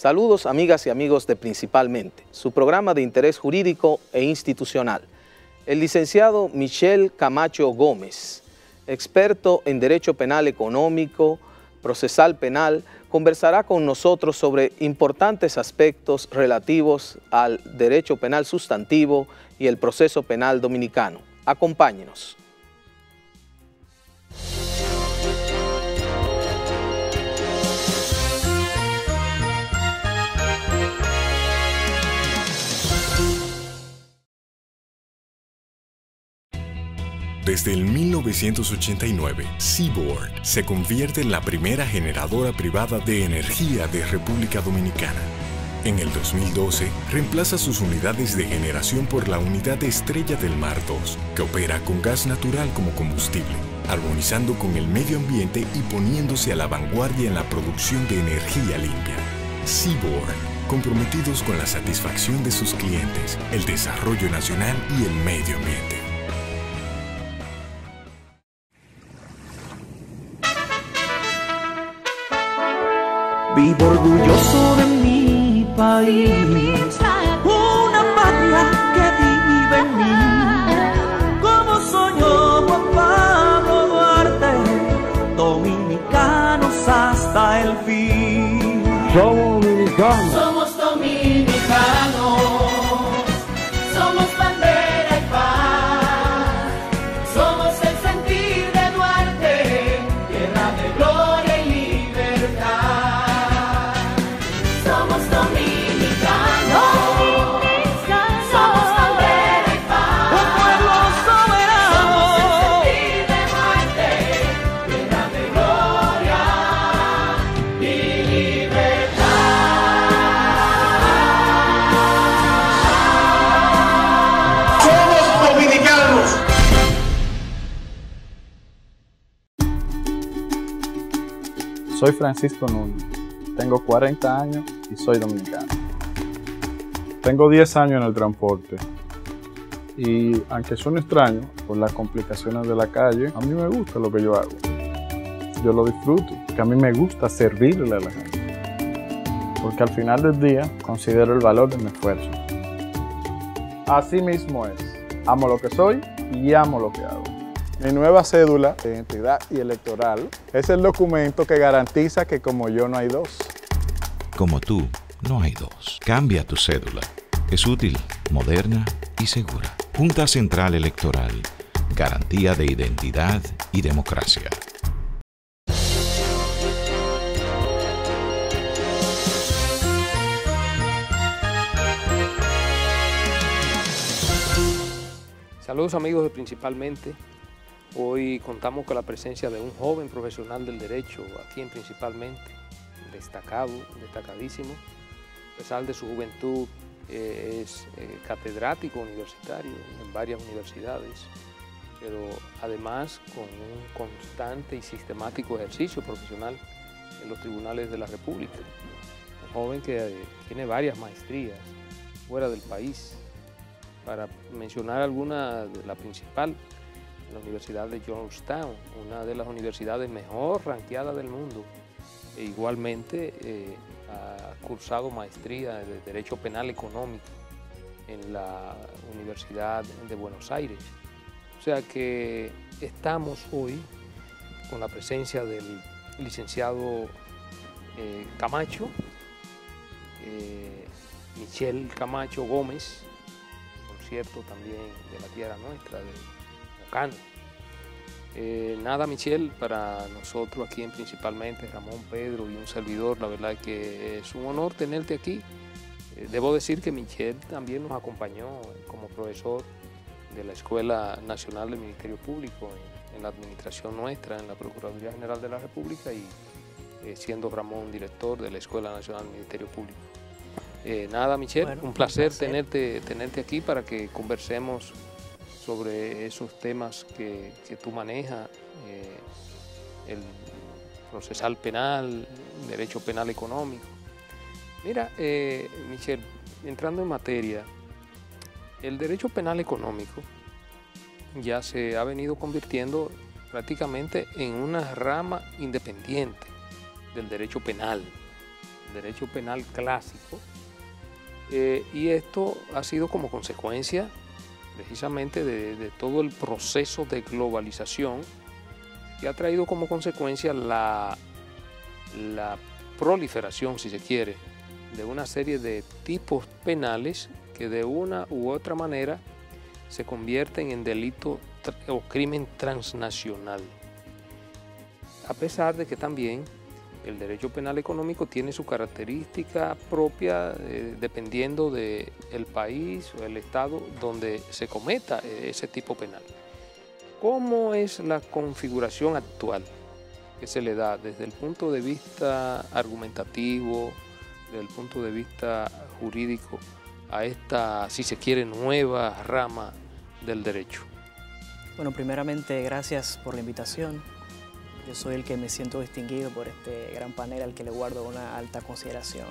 Saludos amigas y amigos de Principalmente, su programa de interés jurídico e institucional. El licenciado Michel Camacho Gómez, experto en Derecho Penal Económico, Procesal Penal, conversará con nosotros sobre importantes aspectos relativos al derecho penal sustantivo y el proceso penal dominicano. Acompáñenos. Desde el 1989, Seaboard se convierte en la primera generadora privada de energía de República Dominicana. En el 2012, reemplaza sus unidades de generación por la unidad Estrella del Mar 2, que opera con gas natural como combustible, armonizando con el medio ambiente y poniéndose a la vanguardia en la producción de energía limpia. Seaboard, comprometidos con la satisfacción de sus clientes, el desarrollo nacional y el medio ambiente. Vivo orgulloso de mi país, una patria que vive en mí. Como soñó Juan Pablo Duarte, dominicanos hasta el fin. Somos dominicanos. Somos dominicanos. Somos bandera y paz. Somos el sentir de Duarte, tierra de gloria y libertad. Somos dominicanos. Somos bandera y paz. Un pueblo soberano. Somos el sentir de Duarte, tierra de gloria y libertad. Somos dominicanos. Soy Francisco Núñez, tengo 40 años y soy dominicano. Tengo 10 años en el transporte y, aunque suene extraño por las complicaciones de la calle, a mí me gusta lo que yo hago. Yo lo disfruto, porque a mí me gusta servirle a la gente. Porque al final del día considero el valor de mi esfuerzo. Así mismo es, amo lo que soy y amo lo que hago. Mi nueva cédula de identidad y electoral es el documento que garantiza que como yo no hay dos. Como tú, no hay dos. Cambia tu cédula. Es útil, moderna y segura. Junta Central Electoral. Garantía de identidad y democracia. Saludos amigos de Principalmente. Hoy contamos con la presencia de un joven profesional del derecho aquí en Principalmente, destacadísimo. A pesar de su juventud, es catedrático universitario en varias universidades, pero además con un constante y sistemático ejercicio profesional en los tribunales de la República. Un joven que tiene varias maestrías fuera del país. Para mencionar alguna, la principal, la Universidad de Georgetown, una de las universidades mejor ranqueadas del mundo. E igualmente ha cursado maestría de Derecho Penal Económico en la Universidad de Buenos Aires. O sea que estamos hoy con la presencia del licenciado Camacho, Michel Camacho Gómez, por cierto también de la tierra nuestra, de Ocano. Nada, Michel, para nosotros aquí en Principalmente, Ramón, Pedro y un servidor, la verdad es que es un honor tenerte aquí. Debo decir que Michel también nos acompañó como profesor de la Escuela Nacional del Ministerio Público en la administración nuestra, en la Procuraduría General de la República y siendo Ramón director de la Escuela Nacional del Ministerio Público. Nada, Michel, bueno, un placer tenerte aquí para que conversemos sobre esos temas que tú manejas, el procesal penal, derecho penal económico. Mira, Michel, entrando en materia, el derecho penal económico ya se ha venido convirtiendo prácticamente en una rama independiente del derecho penal. derecho penal clásico, y esto ha sido como consecuencia precisamente de todo el proceso de globalización que ha traído como consecuencia la proliferación, si se quiere, de una serie de tipos penales que de una u otra manera se convierten en delito o crimen transnacional. A pesar de que también el derecho penal económico tiene su característica propia dependiendo del país o el estado donde se cometa ese tipo penal. ¿Cómo es la configuración actual que se le da desde el punto de vista argumentativo, desde el punto de vista jurídico, a esta, si se quiere, nueva rama del derecho? Bueno, primeramente, gracias por la invitación. Yo soy el que me siento distinguido por este gran panel al que le guardo una alta consideración.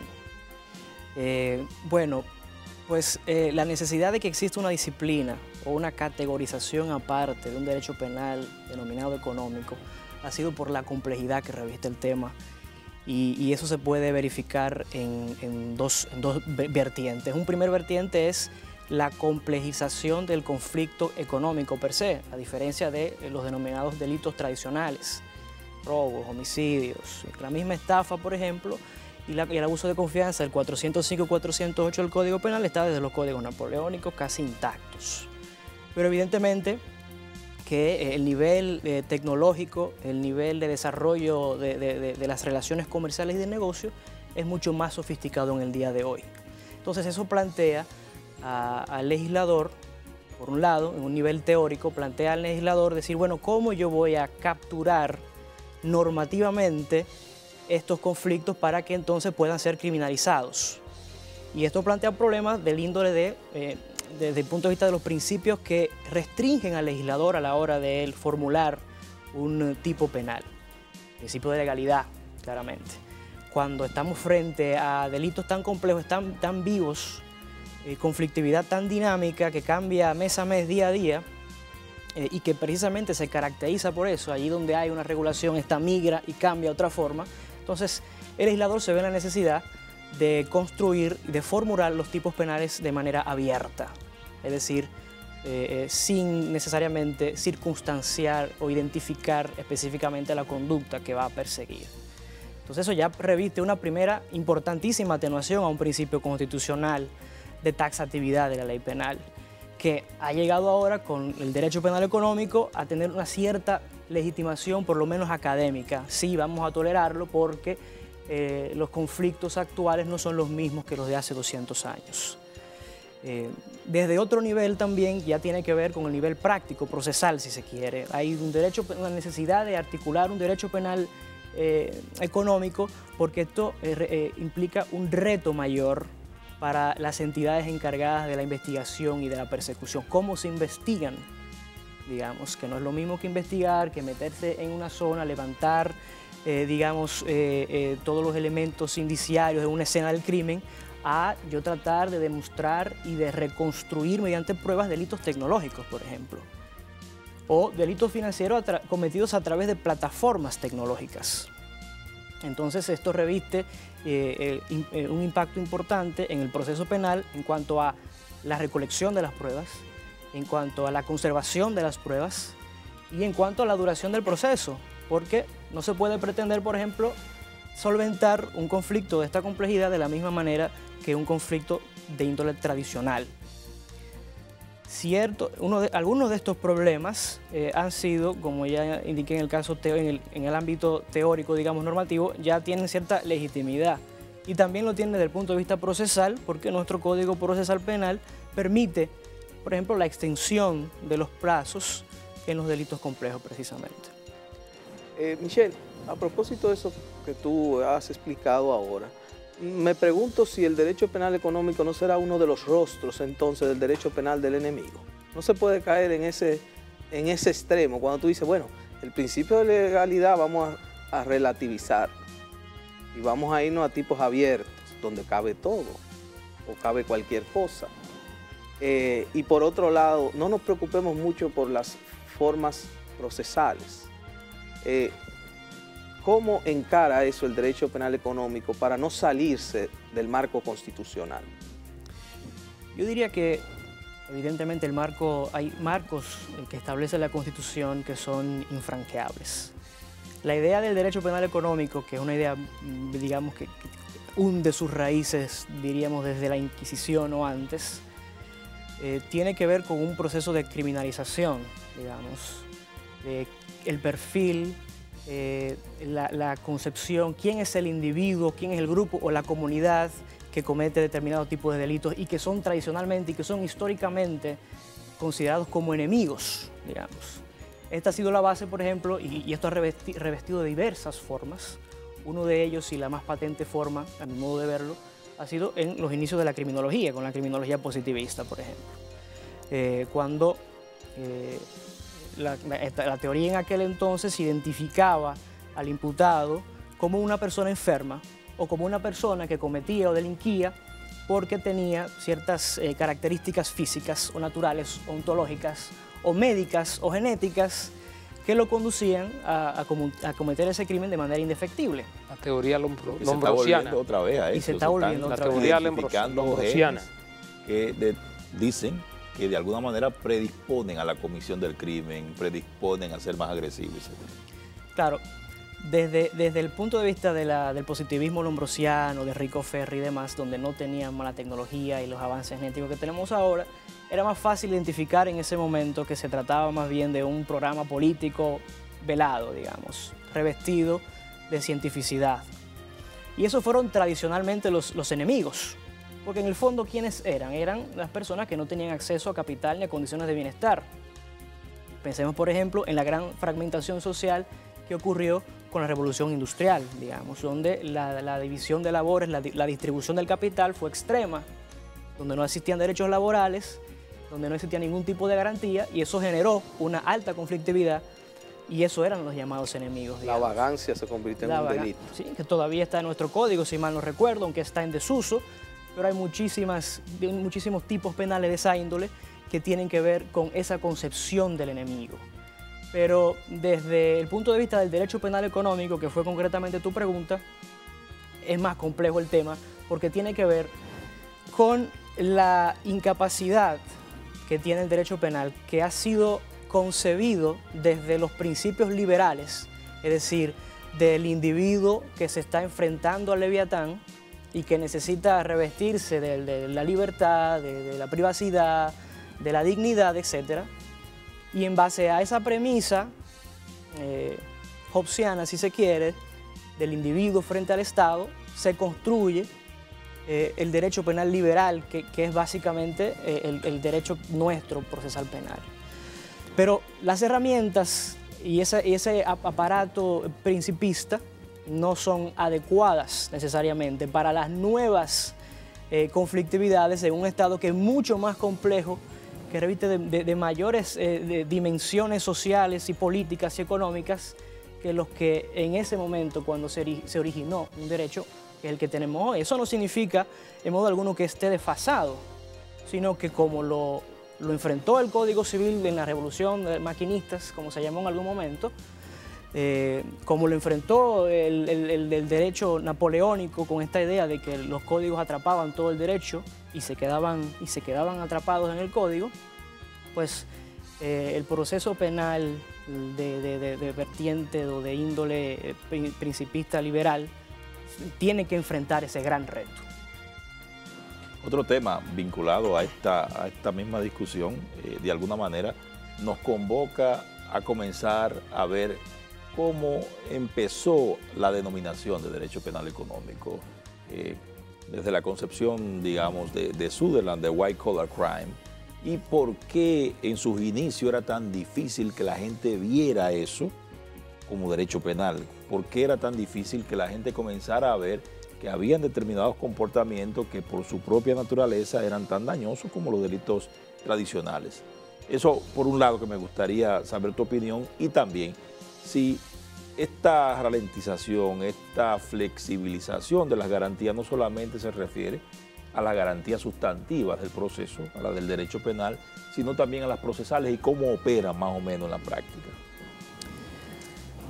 La necesidad de que exista una disciplina o una categorización aparte de un derecho penal denominado económico ha sido por la complejidad que reviste el tema, y eso se puede verificar en dos vertientes. Un primer vertiente es la complejización del conflicto económico per se, a diferencia de los denominados delitos tradicionales, robos, homicidios, la misma estafa, por ejemplo, y el abuso de confianza, el 405 y 408 del Código Penal está desde los códigos napoleónicos casi intactos. Pero evidentemente que el nivel tecnológico, el nivel de desarrollo de las relaciones comerciales y de negocio es mucho más sofisticado en el día de hoy. Entonces eso plantea al legislador, por un lado, en un nivel teórico, plantea al legislador decir, bueno, ¿cómo yo voy a capturar normativamente estos conflictos para que entonces puedan ser criminalizados? Y esto plantea problemas del índole desde el punto de vista de los principios que restringen al legislador a la hora de él formular un tipo penal. Principio de legalidad, claramente. Cuando estamos frente a delitos tan complejos, tan vivos, conflictividad tan dinámica que cambia mes a mes, día a día, y que precisamente se caracteriza por eso, allí donde hay una regulación, esta migra y cambia a otra forma. Entonces, el legislador se ve en la necesidad de construir y de formular los tipos penales de manera abierta, es decir, sin necesariamente circunstanciar o identificar específicamente la conducta que va a perseguir. Entonces eso ya reviste una primera importantísima atenuación a un principio constitucional de taxatividad de la ley penal, que ha llegado ahora con el derecho penal económico a tener una cierta legitimación, por lo menos académica. Sí, vamos a tolerarlo porque los conflictos actuales no son los mismos que los de hace 200 años. Desde otro nivel también ya tiene que ver con el nivel práctico, procesal, si se quiere. Hay una necesidad de articular un derecho penal económico porque esto implica un reto mayor para las entidades encargadas de la investigación y de la persecución. ¿Cómo se investigan? Digamos que no es lo mismo que investigar, que meterse en una zona, levantar todos los elementos indiciarios de una escena del crimen, a yo tratar de demostrar y de reconstruir mediante pruebas delitos tecnológicos, por ejemplo, o delitos financieros cometidos a través de plataformas tecnológicas. Entonces esto reviste un impacto importante en el proceso penal en cuanto a la recolección de las pruebas, en cuanto a la conservación de las pruebas y en cuanto a la duración del proceso, porque no se puede pretender, por ejemplo, solventar un conflicto de esta complejidad de la misma manera que un conflicto de índole tradicional. Algunos de estos problemas han sido, como ya indiqué en el caso en el ámbito teórico, digamos normativo, ya tienen cierta legitimidad y también lo tienen desde el punto de vista procesal, porque nuestro Código Procesal Penal permite, por ejemplo, la extensión de los plazos en los delitos complejos precisamente. Michelle, a propósito de eso que tú has explicado ahora, me pregunto si el derecho penal económico no será uno de los rostros entonces del derecho penal del enemigo. No se puede caer en ese extremo cuando tú dices, bueno, el principio de legalidad vamos a relativizar y vamos a irnos a tipos abiertos, donde cabe todo o cabe cualquier cosa. Y por otro lado, no nos preocupemos mucho por las formas procesales. ¿Cómo encara eso el derecho penal económico para no salirse del marco constitucional? Yo diría que evidentemente hay marcos que establece la Constitución que son infranqueables. La idea del derecho penal económico, que es una idea, digamos, que hunde sus raíces, diríamos, desde la Inquisición o antes, tiene que ver con un proceso de criminalización, digamos, el perfil, la concepción, quién es el individuo, quién es el grupo o la comunidad que comete determinado tipo de delitos y que son tradicionalmente y que son históricamente considerados como enemigos, digamos. Esta ha sido la base, por ejemplo, y esto ha revestido de diversas formas. Uno de ellos, y la más patente forma, a mi modo de verlo, ha sido en los inicios de la criminología, con la criminología positivista, por ejemplo. Cuando la teoría en aquel entonces identificaba al imputado como una persona enferma o como una persona que cometía o delinquía porque tenía ciertas características físicas o naturales, o ontológicas, o médicas o genéticas que lo conducían a cometer ese crimen de manera indefectible. La teoría Se está lombrosiana. volviendo otra vez a eso. Y se está volviendo La otra vez. teoría Identificando lombrosiana. genes que dicen que de alguna manera predisponen a la comisión del crimen, predisponen a ser más agresivos, etc. Claro, desde el punto de vista del positivismo lombrosiano, de Rico Ferri y demás, donde no teníamos la tecnología y los avances genéticos que tenemos ahora, era más fácil identificar en ese momento que se trataba más bien de un programa político velado, digamos, revestido de cientificidad. Y esos fueron tradicionalmente los enemigos, porque en el fondo, ¿quiénes eran? Eran las personas que no tenían acceso a capital ni a condiciones de bienestar. Pensemos, por ejemplo, en la gran fragmentación social que ocurrió con la revolución industrial, digamos, donde la división de labores, la distribución del capital fue extrema, donde no existían derechos laborales, donde no existía ningún tipo de garantía, y eso generó una alta conflictividad, y eso eran los llamados enemigos. La vagancia se convirtió en un delito. Sí, que todavía está en nuestro código, si mal no recuerdo, aunque está en desuso, pero hay muchísimos tipos penales de esa índole que tienen que ver con esa concepción del enemigo. Pero desde el punto de vista del derecho penal económico, que fue concretamente tu pregunta, es más complejo el tema, porque tiene que ver con la incapacidad que tiene el derecho penal, que ha sido concebido desde los principios liberales, es decir, del individuo que se está enfrentando al Leviatán y que necesita revestirse de la libertad, de la privacidad, de la dignidad, etc. Y en base a esa premisa hobbesiana, si se quiere, del individuo frente al Estado, se construye el derecho penal liberal, que es básicamente el derecho nuestro procesal penal. Pero las herramientas y ese aparato principista no son adecuadas necesariamente para las nuevas conflictividades en un Estado que es mucho más complejo, que reviste de mayores dimensiones sociales y políticas y económicas que los que en ese momento, cuando se originó un derecho, que es el que tenemos hoy. Eso no significa en modo alguno que esté desfasado, sino que como lo enfrentó el Código Civil en la Revolución de Maquinistas, como se llamó en algún momento, como lo enfrentó el derecho napoleónico con esta idea de que los códigos atrapaban todo el derecho y se quedaban atrapados en el código, pues el proceso penal de vertiente o de índole principista liberal tiene que enfrentar ese gran reto. Otro tema vinculado a esta misma discusión, de alguna manera, nos convoca a comenzar a ver cómo empezó la denominación de derecho penal económico, desde la concepción, digamos, de Sutherland, de white collar crime, y por qué en sus inicios era tan difícil que la gente viera eso como derecho penal, por qué era tan difícil que la gente comenzara a ver que habían determinados comportamientos que por su propia naturaleza eran tan dañosos como los delitos tradicionales. Eso, por un lado, que me gustaría saber tu opinión, y también si esta ralentización, esta flexibilización de las garantías no solamente se refiere a las garantías sustantivas del proceso, a las del derecho penal, sino también a las procesales y cómo operan más o menos en la práctica.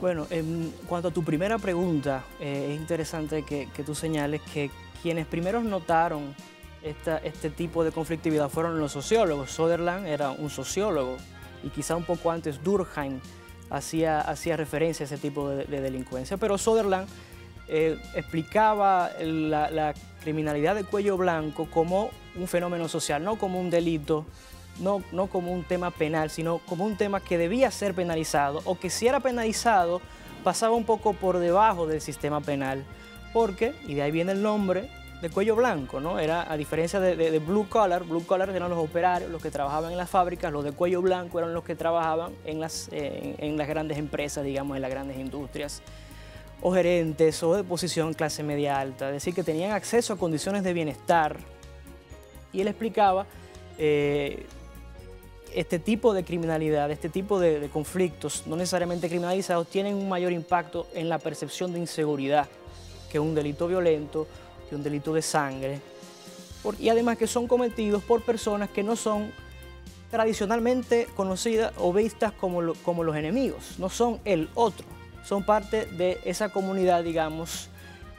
Bueno, en cuanto a tu primera pregunta, es interesante que tú señales que quienes primero notaron este tipo de conflictividad fueron los sociólogos. Sutherland era un sociólogo y quizá un poco antes Durkheim hacía referencia a ese tipo de delincuencia, pero Sutherland explicaba la criminalidad de cuello blanco como un fenómeno social, no como un delito, no como un tema penal, sino como un tema que debía ser penalizado o que si era penalizado pasaba un poco por debajo del sistema penal, porque, y de ahí viene el nombre, de cuello blanco, ¿no? Era, a diferencia de blue collar eran los operarios, los que trabajaban en las fábricas, los de cuello blanco eran los que trabajaban en las grandes empresas, digamos, en las grandes industrias, o gerentes, o de posición clase media alta, es decir, que tenían acceso a condiciones de bienestar. Y él explicaba este tipo de criminalidad, este tipo de conflictos no necesariamente criminalizados tienen un mayor impacto en la percepción de inseguridad que un delito violento, que un delito de sangre, y además que son cometidos por personas que no son tradicionalmente conocidas o vistas como los enemigos, no son el otro, son parte de esa comunidad, digamos,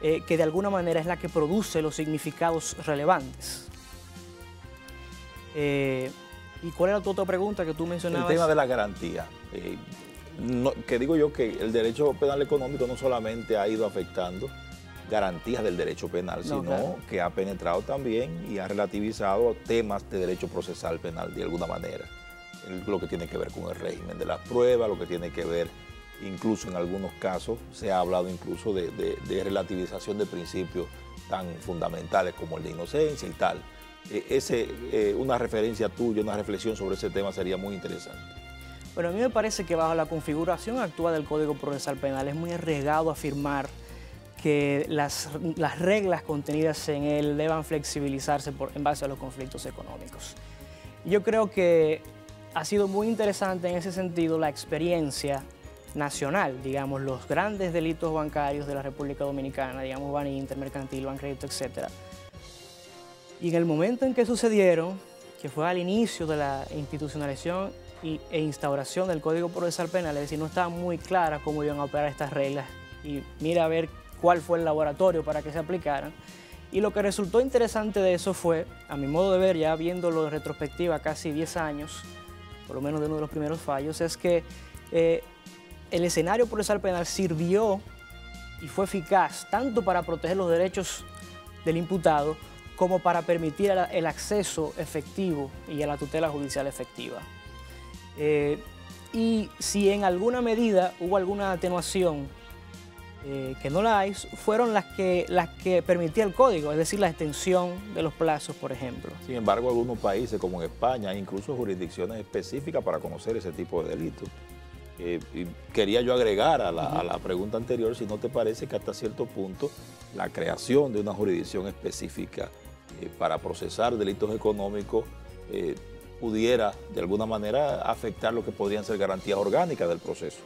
que de alguna manera es la que produce los significados relevantes. ¿Y cuál era tu otra pregunta que tú mencionabas? El tema de la garantía. Que digo yo que el derecho penal económico no solamente ha ido afectando garantías del derecho penal, sino claro, que ha penetrado también y ha relativizado temas de derecho procesal penal de alguna manera. Lo que tiene que ver con el régimen de las pruebas, lo que tiene que ver, incluso en algunos casos, se ha hablado incluso de relativización de principios tan fundamentales como el de inocencia y tal. Una referencia tuya, una reflexión sobre ese tema sería muy interesante. Bueno, a mí me parece que bajo la configuración actual del Código Procesal Penal es muy arriesgado afirmar que las reglas contenidas en él deban flexibilizarse en base a los conflictos económicos. Yo creo que ha sido muy interesante en ese sentido la experiencia nacional, digamos, los grandes delitos bancarios de la República Dominicana, digamos, Baninter, Mercantil, Bancrédito, etc. Y en el momento en que sucedieron, que fue al inicio de la institucionalización e instauración del Código Procesal Penal, es decir, no estaba muy clara cómo iban a operar estas reglas y mira a ver cuál fue el laboratorio para que se aplicaran. Y lo que resultó interesante de eso fue, a mi modo de ver, ya viéndolo en retrospectiva casi 10 años, por lo menos de uno de los primeros fallos, es que el escenario procesal penal sirvió y fue eficaz tanto para proteger los derechos del imputado como para permitir el acceso efectivo y a la tutela judicial efectiva. Y si en alguna medida hubo alguna atenuación, que no la hay, fueron las que permitía el código, es decir, la extensión de los plazos, por ejemplo. Sin embargo, algunos países, como en España, hay incluso jurisdicciones específicas para conocer ese tipo de delitos. Y quería yo agregar a la pregunta anterior, si no te parece que hasta cierto punto la creación de una jurisdicción específica para procesar delitos económicos pudiera de alguna manera afectar lo que podrían ser garantías orgánicas del proceso.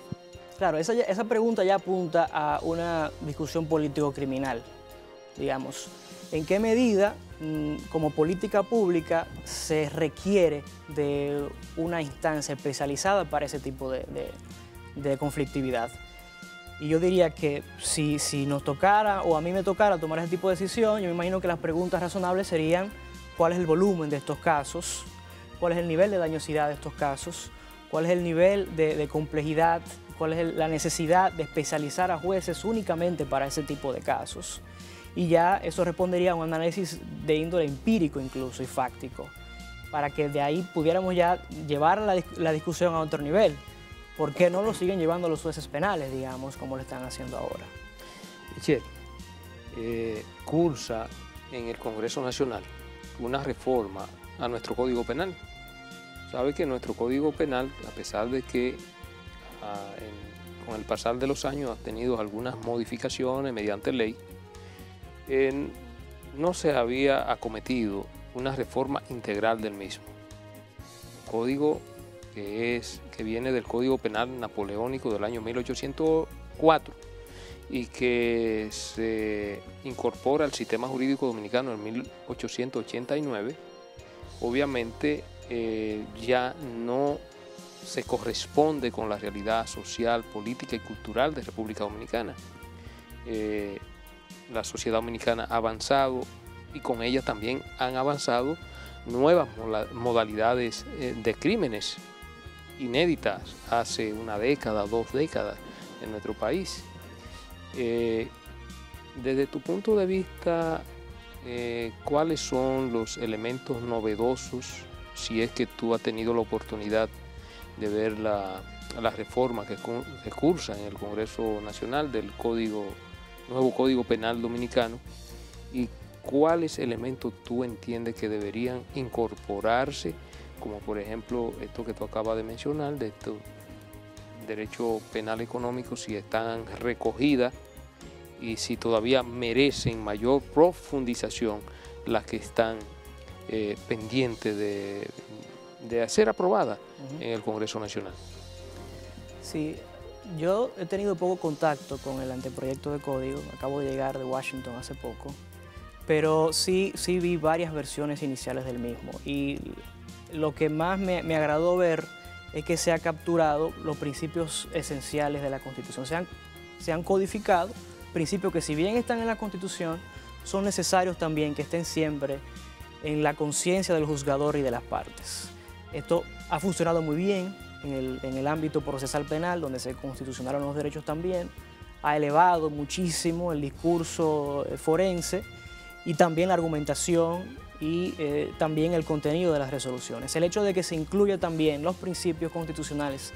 Claro, esa pregunta ya apunta a una discusión político-criminal, digamos. ¿En qué medida, como política pública, se requiere de una instancia especializada para ese tipo de conflictividad? Y yo diría que si nos tocara, o a mí me tocara tomar ese tipo de decisión, yo me imagino que las preguntas razonables serían cuál es el volumen de estos casos, cuál es el nivel de dañosidad de estos casos, cuál es el nivel de complejidad, cuál es la necesidad de especializar a jueces únicamente para ese tipo de casos. Y ya eso respondería a un análisis de índole empírico incluso y fáctico, para que de ahí pudiéramos ya llevar la discusión a otro nivel. ¿Por qué no lo siguen llevando los jueces penales, digamos, como lo están haciendo ahora? Michel, cursa en el Congreso Nacional una reforma a nuestro Código Penal. Sabe que nuestro Código Penal, a pesar de que con el pasar de los años ha tenido algunas modificaciones mediante ley, no se había acometido una reforma integral del mismo. El código que viene del Código Penal napoleónico del año 1804 y que se incorpora al sistema jurídico dominicano en 1889, obviamente ya no se corresponde con la realidad social, política y cultural de República Dominicana. La sociedad dominicana ha avanzado y con ella también han avanzado nuevas modalidades de crímenes inéditas hace una década, 2 décadas en nuestro país. Desde tu punto de vista, ¿cuáles son los elementos novedosos, si es que tú has tenido la oportunidad de ver la reforma que cursa en el Congreso Nacional del nuevo Código Penal Dominicano, y cuáles elementos tú entiendes que deberían incorporarse, como por ejemplo esto que tú acabas de mencionar, de estos derechos penal económicos, si están recogidas y si todavía merecen mayor profundización las que están pendientes de ser aprobadas en el Congreso Nacional? Sí, yo he tenido poco contacto con el anteproyecto de código, acabo de llegar de Washington hace poco, pero sí vi varias versiones iniciales del mismo, y lo que más me agradó ver es que se ha capturado los principios esenciales de la Constitución. Se han codificado principios que, si bien están en la Constitución, son necesarios también que estén siempre en la conciencia del juzgador y de las partes. Esto ha funcionado muy bien en el ámbito procesal penal, donde se constitucionaron los derechos también. Ha elevado muchísimo el discurso forense y también la argumentación y también el contenido de las resoluciones. El hecho de que se incluya también los principios constitucionales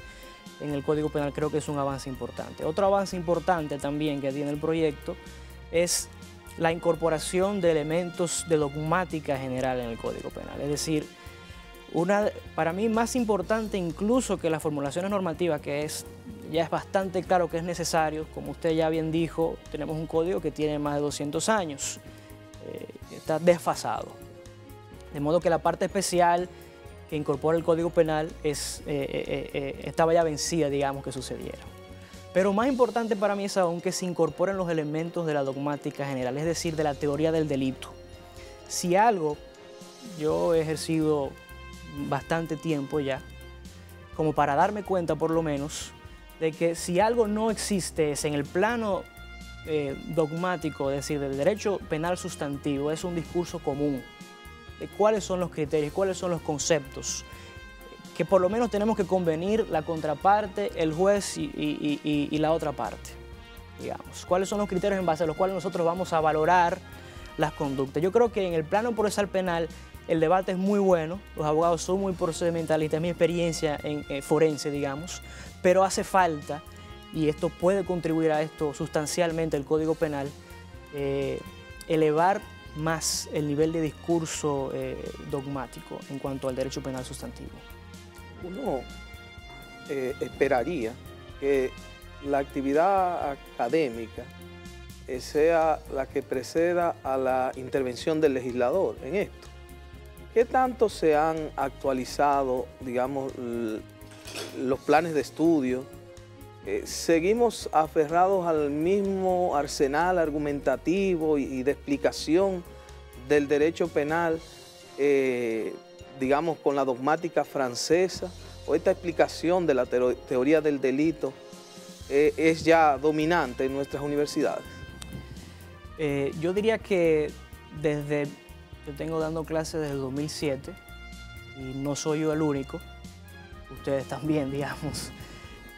en el Código Penal creo que es un avance importante. Otro avance importante también que tiene el proyecto es la incorporación de elementos de dogmática general en el Código Penal. Es decir, para mí más importante incluso que las formulaciones normativas, que ya es bastante claro que es necesario. Como usted ya bien dijo, tenemos un código que tiene más de 200 años, está desfasado. De modo que la parte especial que incorpora el Código Penal estaba ya vencida, digamos, que sucediera. Pero más importante para mí es aún que se incorporen los elementos de la dogmática general, es decir, de la teoría del delito. Si algo, yo he ejercido bastante tiempo ya, como para darme cuenta por lo menos, de que si algo no existe es en el plano dogmático, es decir, del derecho penal sustantivo, es un discurso común de cuáles son los criterios, cuáles son los conceptos, que por lo menos tenemos que convenir la contraparte, el juez y la otra parte, digamos. ¿Cuáles son los criterios en base a los cuales nosotros vamos a valorar las conductas? Yo creo que en el plano procesal penal el debate es muy bueno, los abogados son muy procedimentalistas, es mi experiencia en forense, digamos, pero hace falta, y esto puede contribuir a esto sustancialmente el Código Penal, elevar más el nivel de discurso dogmático en cuanto al derecho penal sustantivo. Uno esperaría que la actividad académica sea la que preceda a la intervención del legislador en esto. ¿Qué tanto se han actualizado, digamos, los planes de estudio? ¿Seguimos aferrados al mismo arsenal argumentativo y de explicación del derecho penal, digamos, con la dogmática francesa? ¿O esta explicación de la teoría del delito es ya dominante en nuestras universidades? Yo diría que yo tengo dando clases desde el 2007 y no soy yo el único, ustedes también, digamos.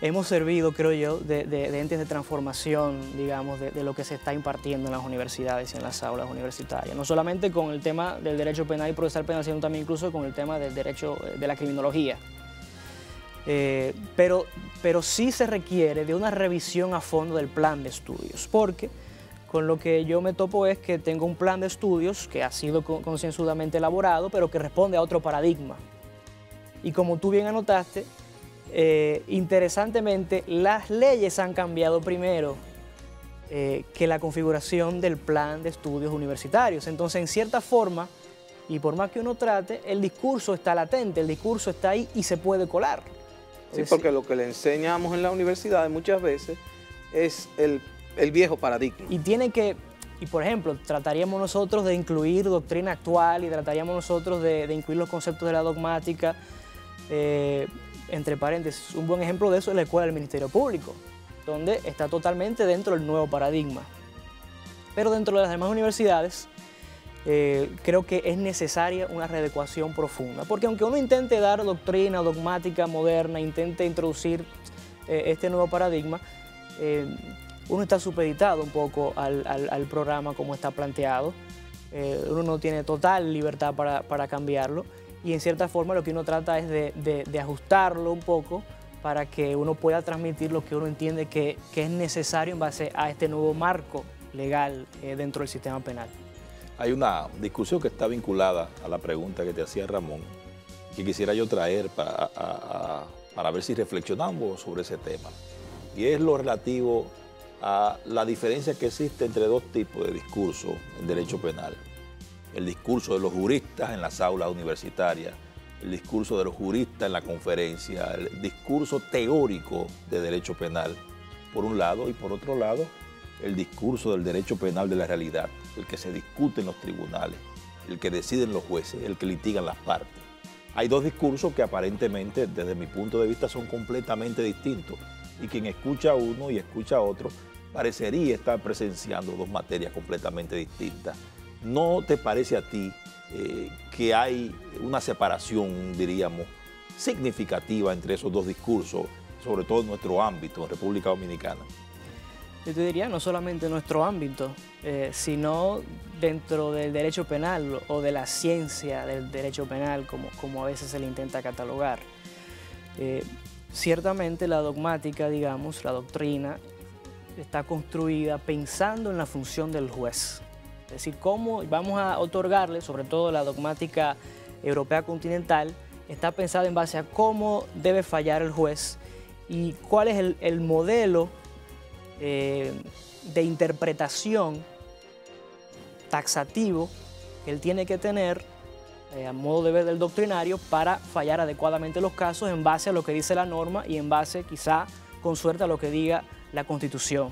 Hemos servido, creo yo, de entes de transformación, digamos, de lo que se está impartiendo en las universidades y en las aulas universitarias. No solamente con el tema del derecho penal y procesal penal, sino también incluso con el tema del derecho de la criminología. Pero sí se requiere de una revisión a fondo del plan de estudios, porque con lo que yo me topo es que tengo un plan de estudios que ha sido concienzudamente elaborado, pero que responde a otro paradigma. Y como tú bien anotaste, interesantemente, las leyes han cambiado primero que la configuración del plan de estudios universitarios. Entonces, en cierta forma, y por más que uno trate, el discurso está latente, el discurso está ahí y se puede colar. Sí, porque lo que le enseñamos en la universidad muchas veces es el viejo paradigma. Y por ejemplo, trataríamos nosotros de incluir doctrina actual y trataríamos nosotros de incluir los conceptos de la dogmática. entre paréntesis, un buen ejemplo de eso es la Escuela del Ministerio Público, donde está totalmente dentro del nuevo paradigma. Pero dentro de las demás universidades, creo que es necesaria una readecuación profunda, porque aunque uno intente dar doctrina dogmática moderna, intente introducir este nuevo paradigma, uno está supeditado un poco al programa como está planteado. Uno no tiene total libertad para cambiarlo, y en cierta forma lo que uno trata es de ajustarlo un poco para que uno pueda transmitir lo que uno entiende que es necesario en base a este nuevo marco legal dentro del sistema penal. Hay una discusión que está vinculada a la pregunta que te hacía Ramón, que quisiera yo traer para ver si reflexionamos sobre ese tema. Y es lo relativo a la diferencia que existe entre dos tipos de discurso en derecho penal. El discurso de los juristas en las aulas universitarias, el discurso de los juristas en la conferencia, el discurso teórico de derecho penal, por un lado, y por otro lado, el discurso del derecho penal de la realidad, el que se discute en los tribunales, el que deciden los jueces, el que litigan las partes. Hay dos discursos que aparentemente, desde mi punto de vista, son completamente distintos, y quien escucha a uno y escucha a otro parecería estar presenciando dos materias completamente distintas. ¿No te parece a ti que hay una separación, diríamos, significativa entre esos dos discursos, sobre todo en nuestro ámbito, en República Dominicana? Yo te diría, no solamente en nuestro ámbito, sino dentro del derecho penal o de la ciencia del derecho penal, como a veces se le intenta catalogar. Ciertamente la dogmática, digamos, la doctrina, está construida pensando en la función del juez. Es decir, cómo vamos a otorgarle, sobre todo la dogmática europea continental, está pensada en base a cómo debe fallar el juez y cuál es el modelo de interpretación taxativo que él tiene que tener a modo de ver del doctrinario para fallar adecuadamente los casos en base a lo que dice la norma y en base quizá con suerte a lo que diga la Constitución.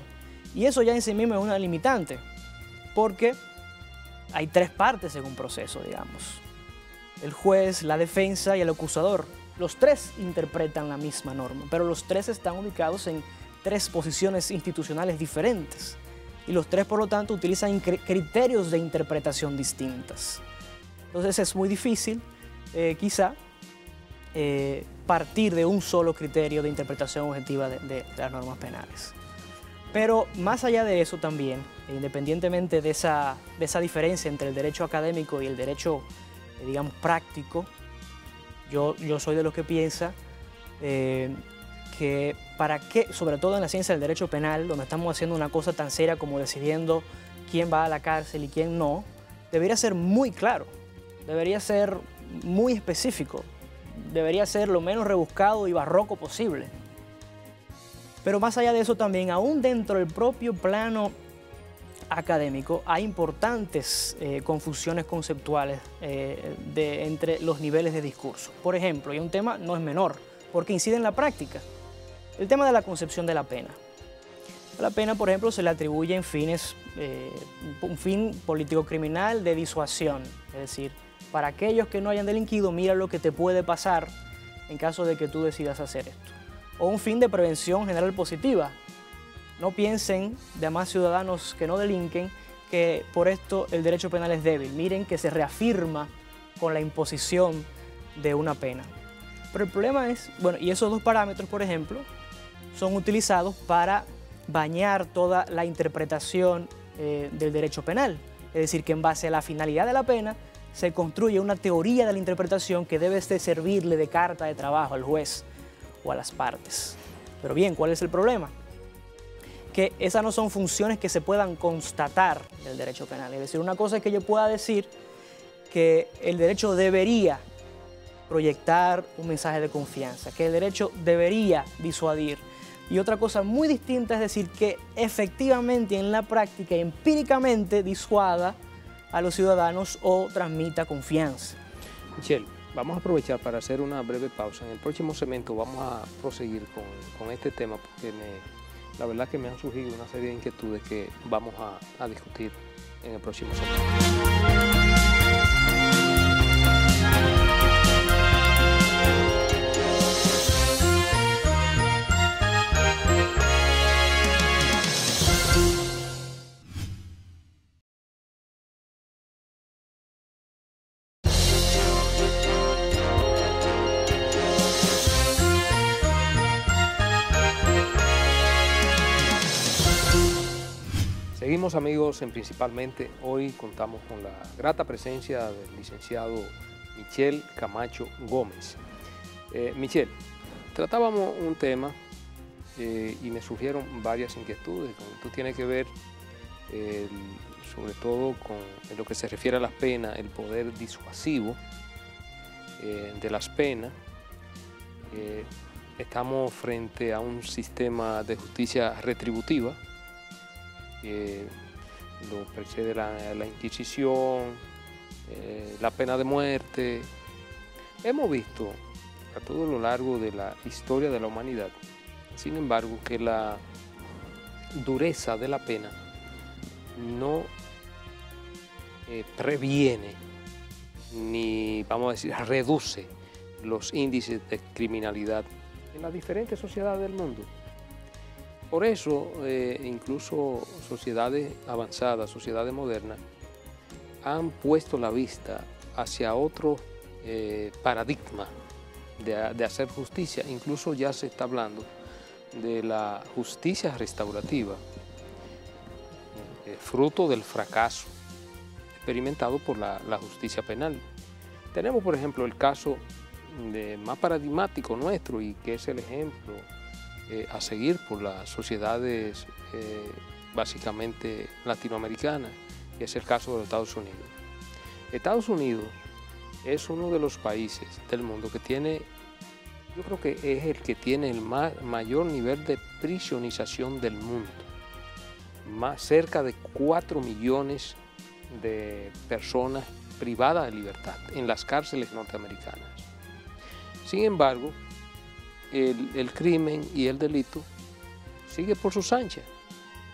Y eso ya en sí mismo es una limitante, porque hay tres partes en un proceso, digamos. El juez, la defensa y el acusador. Los tres interpretan la misma norma, pero los tres están ubicados en tres posiciones institucionales diferentes. Y los tres, por lo tanto, utilizan criterios de interpretación distintas. Entonces es muy difícil, quizá, partir de un solo criterio de interpretación objetiva de las normas penales. Pero más allá de eso también, independientemente de esa diferencia entre el derecho académico y el derecho, digamos, práctico, yo soy de los que piensa que para qué, sobre todo en la ciencia del derecho penal, donde estamos haciendo una cosa tan seria como decidiendo quién va a la cárcel y quién no, debería ser muy claro, debería ser muy específico, debería ser lo menos rebuscado y barroco posible. Pero más allá de eso también, aún dentro del propio plano académico, hay importantes confusiones conceptuales entre los niveles de discurso. Por ejemplo, y un tema no es menor, porque incide en la práctica, el tema de la concepción de la pena. A la pena, por ejemplo, se le atribuyen fines, un fin político-criminal de disuasión, es decir, para aquellos que no hayan delinquido, mira lo que te puede pasar en caso de que tú decidas hacer esto. O un fin de prevención general positiva. No piensen, demás ciudadanos que no delinquen, que por esto el derecho penal es débil. Miren que se reafirma con la imposición de una pena. Pero el problema es, bueno, y esos dos parámetros, por ejemplo, son utilizados para bañar toda la interpretación del derecho penal. Es decir, que en base a la finalidad de la pena, se construye una teoría de la interpretación que debe servirle de carta de trabajo al juez o a las partes. Pero bien, ¿cuál es el problema? Que esas no son funciones que se puedan constatar del derecho penal. Es decir, una cosa es que yo pueda decir que el derecho debería proyectar un mensaje de confianza, que el derecho debería disuadir. Y otra cosa muy distinta es decir que efectivamente en la práctica, empíricamente, disuada a los ciudadanos o transmita confianza. Michelle, vamos a aprovechar para hacer una breve pausa. En el próximo segmento vamos a proseguir con este tema porque la verdad que me han surgido una serie de inquietudes que vamos a discutir en el próximo segmento. Estimados amigos, principalmente hoy contamos con la grata presencia del licenciado Michel Camacho Gómez. Michel, tratábamos un tema y me surgieron varias inquietudes. Esto tiene que ver sobre todo con en lo que se refiere a las penas, el poder disuasivo de las penas. Estamos frente a un sistema de justicia retributiva que lo precede la Inquisición, la pena de muerte. Hemos visto a todo lo largo de la historia de la humanidad, sin embargo, que la dureza de la pena no previene ni, vamos a decir, reduce los índices de criminalidad en las diferentes sociedades del mundo. Por eso, incluso sociedades avanzadas, sociedades modernas, han puesto la vista hacia otro paradigma de hacer justicia. Incluso ya se está hablando de la justicia restaurativa, fruto del fracaso experimentado por la justicia penal. Tenemos, por ejemplo, el caso más paradigmático nuestro y que es el ejemplo a seguir por las sociedades básicamente latinoamericanas, que es el caso de los Estados Unidos. Estados Unidos es uno de los países del mundo que tiene, yo creo que es el que tiene el mayor nivel de prisionización del mundo. Cerca de 4 millones de personas privadas de libertad en las cárceles norteamericanas. Sin embargo, el crimen y el delito sigue por sus anchas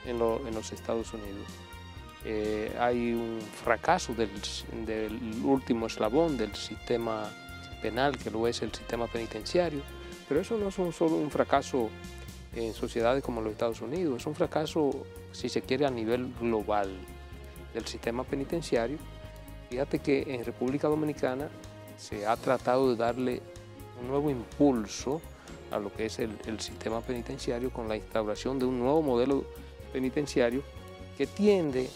en los Estados Unidos. Hay un fracaso del último eslabón del sistema penal, que lo es el sistema penitenciario, pero eso no es solo un fracaso en sociedades como los Estados Unidos, es un fracaso, si se quiere, a nivel global del sistema penitenciario. Fíjate que en República Dominicana se ha tratado de darle un nuevo impulso a lo que es el sistema penitenciario con la instauración de un nuevo modelo penitenciario que tiende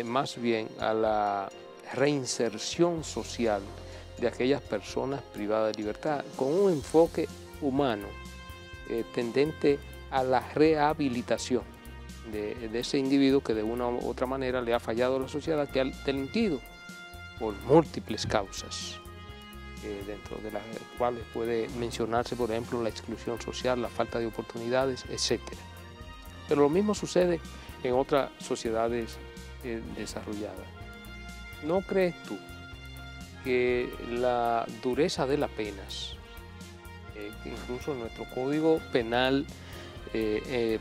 más bien a la reinserción social de aquellas personas privadas de libertad, con un enfoque humano tendente a la rehabilitación de ese individuo que de una u otra manera le ha fallado a la sociedad, que ha delinquido por múltiples causas, dentro de las cuales puede mencionarse, por ejemplo, la exclusión social, la falta de oportunidades, etc. Pero lo mismo sucede en otras sociedades desarrolladas. ¿No crees tú que la dureza de las penas, que incluso en nuestro Código Penal,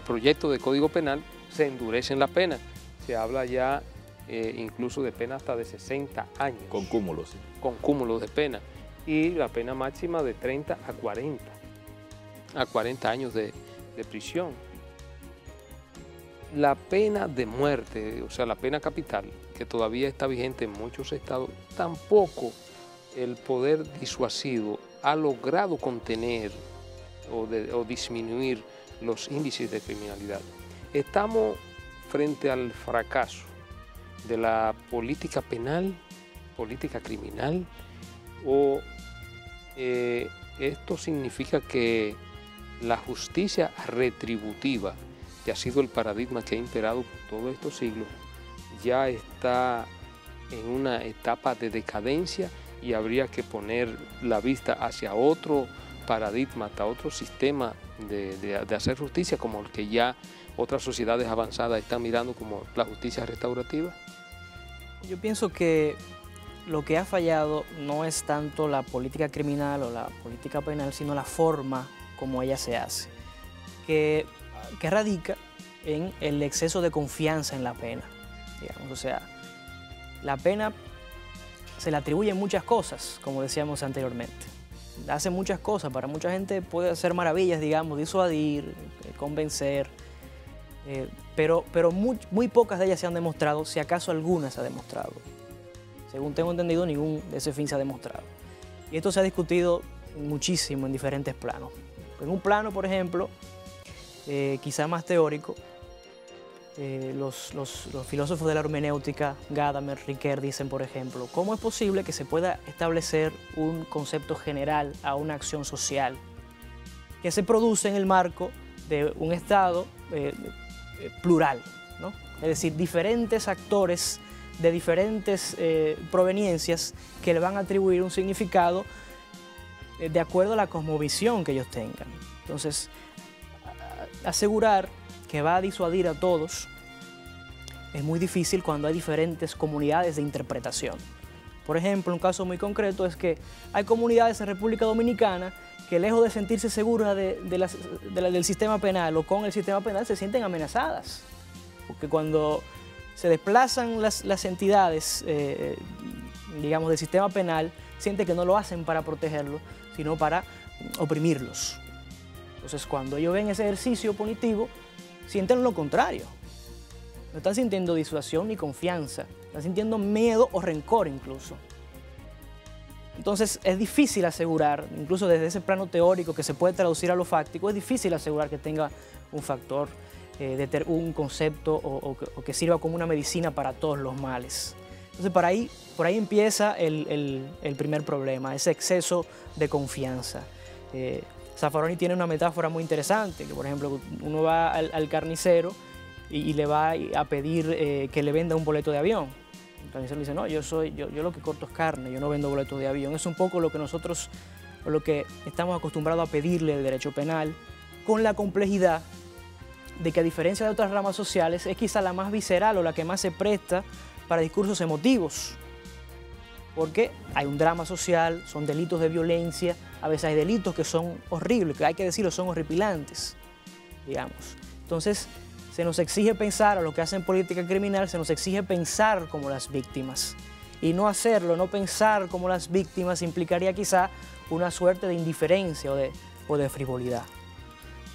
proyecto de Código Penal, se endurecen las penas? Se habla ya incluso de penas hasta de 60 años. Con cúmulos. Con cúmulos de pena. Y la pena máxima de 30 a 40 años de prisión. La pena de muerte, o sea, la pena capital, que todavía está vigente en muchos estados, tampoco el poder disuasivo ha logrado contener o disminuir los índices de criminalidad. Estamos frente al fracaso de la política penal, política criminal, o esto significa que la justicia retributiva, que ha sido el paradigma que ha imperado por todos estos siglos, ya está en una etapa de decadencia y habría que poner la vista hacia otro paradigma, hasta otro sistema de hacer justicia, como el que ya otras sociedades avanzadas están mirando como la justicia restaurativa? Yo pienso que lo que ha fallado no es tanto la política criminal o la política penal, sino la forma como ella se hace, que radica en el exceso de confianza en la pena, digamos. O sea, la pena se le atribuyen muchas cosas, como decíamos anteriormente. Hace muchas cosas, para mucha gente puede hacer maravillas, digamos, disuadir, convencer, pero muy pocas de ellas se han demostrado, si acaso algunas se han demostrado. Según tengo entendido, ningún de ese fin se ha demostrado. Y esto se ha discutido muchísimo en diferentes planos. En un plano, por ejemplo, quizá más teórico, los filósofos de la hermenéutica, Gadamer, Ricoeur, dicen, por ejemplo, ¿cómo es posible que se pueda establecer un concepto general a una acción social que se produce en el marco de un Estado plural, ¿no? Es decir, diferentes actores de diferentes proveniencias que le van a atribuir un significado de acuerdo a la cosmovisión que ellos tengan? Entonces, asegurar que va a disuadir a todos es muy difícil cuando hay diferentes comunidades de interpretación. Por ejemplo, un caso muy concreto es que hay comunidades en República Dominicana que, lejos de sentirse seguras del sistema penal o con el sistema penal, se sienten amenazadas. Porque cuando se desplazan las entidades, digamos, del sistema penal, sienten que no lo hacen para protegerlos, sino para oprimirlos. Entonces, cuando ellos ven ese ejercicio punitivo, sienten lo contrario. No están sintiendo disuasión ni confianza, están sintiendo miedo o rencor incluso. Entonces, es difícil asegurar, incluso desde ese plano teórico que se puede traducir a lo fáctico, es difícil asegurar que tenga un factor, un concepto o que sirva como una medicina para todos los males. Entonces, por ahí empieza el primer problema, ese exceso de confianza. Zaffaroni tiene una metáfora muy interesante, que por ejemplo uno va al carnicero y le va a pedir que le venda un boleto de avión. El carnicero le dice, no, yo lo que corto es carne, yo no vendo boletos de avión. Es un poco lo que nosotros, lo que estamos acostumbrados a pedirle del derecho penal, con la complejidad de que, a diferencia de otras ramas sociales, es quizá la más visceral o la que más se presta para discursos emotivos. Porque hay un drama social, son delitos de violencia, a veces hay delitos que son horribles, que hay que decirlo, son horripilantes, digamos. Entonces, se nos exige pensar, a lo que hacen política criminal, se nos exige pensar como las víctimas. Y no hacerlo, no pensar como las víctimas, implicaría quizá una suerte de indiferencia o de frivolidad.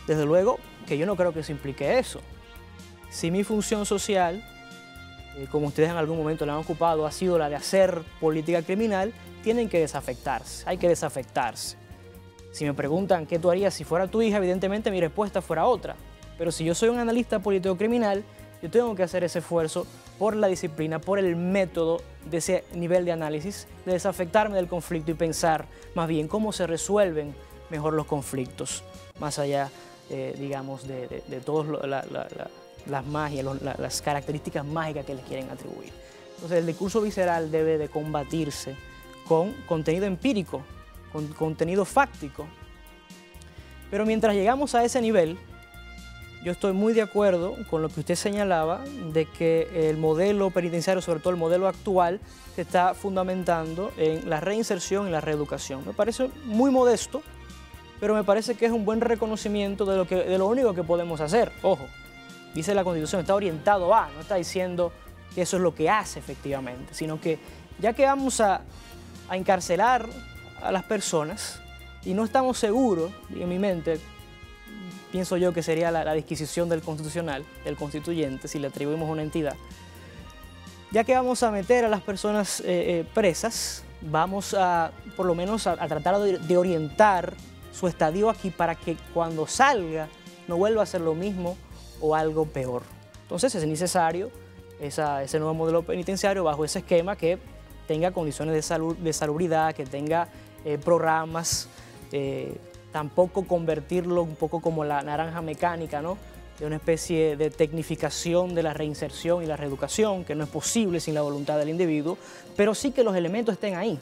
Desde luego que yo no creo que eso implique eso. Si mi función social, como ustedes en algún momento la han ocupado, ha sido la de hacer política criminal, tienen que desafectarse, hay que desafectarse. Si me preguntan qué tú harías si fuera tu hija, evidentemente mi respuesta fuera otra. Pero si yo soy un analista político-criminal, yo tengo que hacer ese esfuerzo por la disciplina, por el método de ese nivel de análisis, de desafectarme del conflicto y pensar más bien cómo se resuelven mejor los conflictos, más allá, digamos, de todas las magias, las características mágicas que les quieren atribuir. Entonces, el discurso visceral debe de combatirse con contenido empírico, con contenido fáctico. Pero mientras llegamos a ese nivel, yo estoy muy de acuerdo con lo que usted señalaba, de que el modelo penitenciario, sobre todo el modelo actual, se está fundamentando en la reinserción y la reeducación. Me parece muy modesto, pero me parece que es un buen reconocimiento de lo único que podemos hacer. Ojo, dice la Constitución, está orientado a, no está diciendo que eso es lo que hace efectivamente, sino que ya que vamos a encarcelar a las personas y no estamos seguros, en mi mente, pienso yo que sería la disquisición del constitucional, del constituyente, si le atribuimos una entidad, ya que vamos a meter a las personas presas, vamos a, por lo menos, a tratar de orientar su estadio aquí para que cuando salga no vuelva a hacer lo mismo o algo peor. Entonces es necesario ese nuevo modelo penitenciario bajo ese esquema que tenga condiciones de salubridad, que tenga programas, tampoco convertirlo un poco como la naranja mecánica, ¿no? De una especie de tecnificación de la reinserción y la reeducación, que no es posible sin la voluntad del individuo, pero sí que los elementos estén ahí.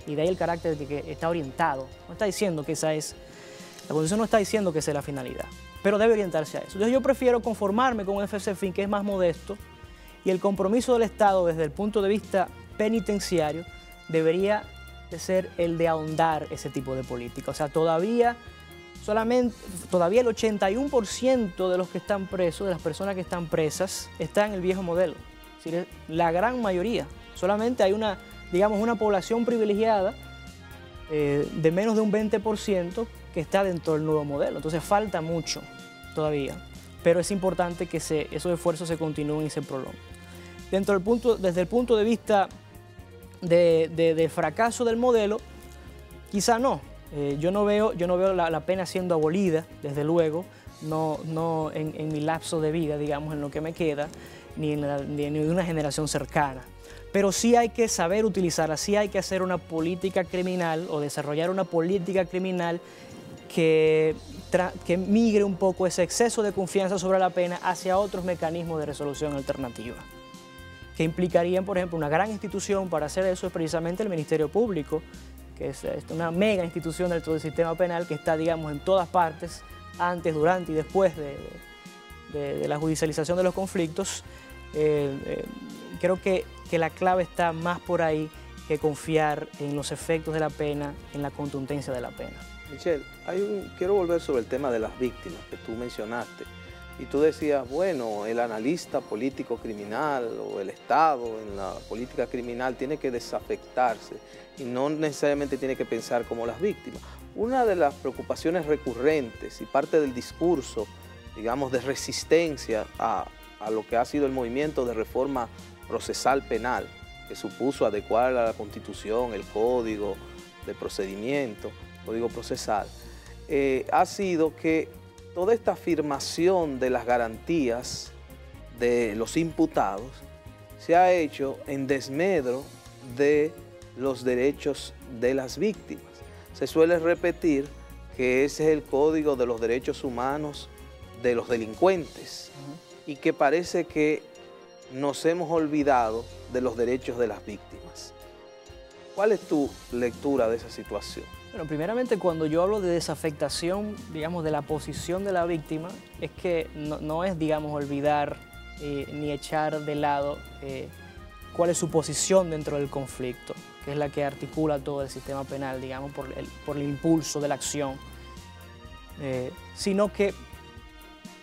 Y de ahí el carácter de que está orientado. No está diciendo que esa es, la Constitución no está diciendo que esa es la finalidad, pero debe orientarse a eso. Entonces yo prefiero conformarme con un FCFIN que es más modesto, y el compromiso del Estado desde el punto de vista penitenciario debería de ser el de ahondar ese tipo de política. O sea, todavía el 81% de los que están presos, de las personas que están presas, está en el viejo modelo. Es decir, la gran mayoría. Solamente hay una población privilegiada de menos de un 20% que está dentro del nuevo modelo. Entonces falta mucho todavía, pero es importante que esos esfuerzos se continúen y se prolonguen. Desde el punto de vista del fracaso del modelo, quizá no. Yo no veo la pena siendo abolida, desde luego, no en mi lapso de vida, digamos, en lo que me queda, ni en una generación cercana. Pero sí hay que saber utilizarla, sí hay que hacer una política criminal o desarrollar una política criminal que migre un poco ese exceso de confianza sobre la pena hacia otros mecanismos de resolución alternativa, que implicarían, por ejemplo, una gran institución para hacer eso es precisamente el Ministerio Público, que es una mega institución dentro del sistema penal que está, digamos, en todas partes, antes, durante y después de la judicialización de los conflictos. Creo que la clave está más por ahí que confiar en los efectos de la pena, en la contundencia de la pena. Michelle, quiero volver sobre el tema de las víctimas que tú mencionaste. Y tú decías, bueno, el analista político criminal o el Estado en la política criminal tiene que desafectarse y no necesariamente tiene que pensar como las víctimas. Una de las preocupaciones recurrentes y parte del discurso, digamos, de resistencia a lo que ha sido el movimiento de reforma procesal penal, que supuso adecuar a la Constitución, el Código de Procedimiento, Código Procesal, ha sido que toda esta afirmación de las garantías de los imputados se ha hecho en desmedro de los derechos de las víctimas. Se suele repetir que ese es el código de los derechos humanos de los delincuentes y que parece que nos hemos olvidado de los derechos de las víctimas. ¿Cuál es tu lectura de esa situación? Bueno, primeramente, cuando yo hablo de desafectación, digamos, de la posición de la víctima, es que no es, digamos, olvidar ni echar de lado cuál es su posición dentro del conflicto, que es la que articula todo el sistema penal, digamos, por el impulso de la acción, sino que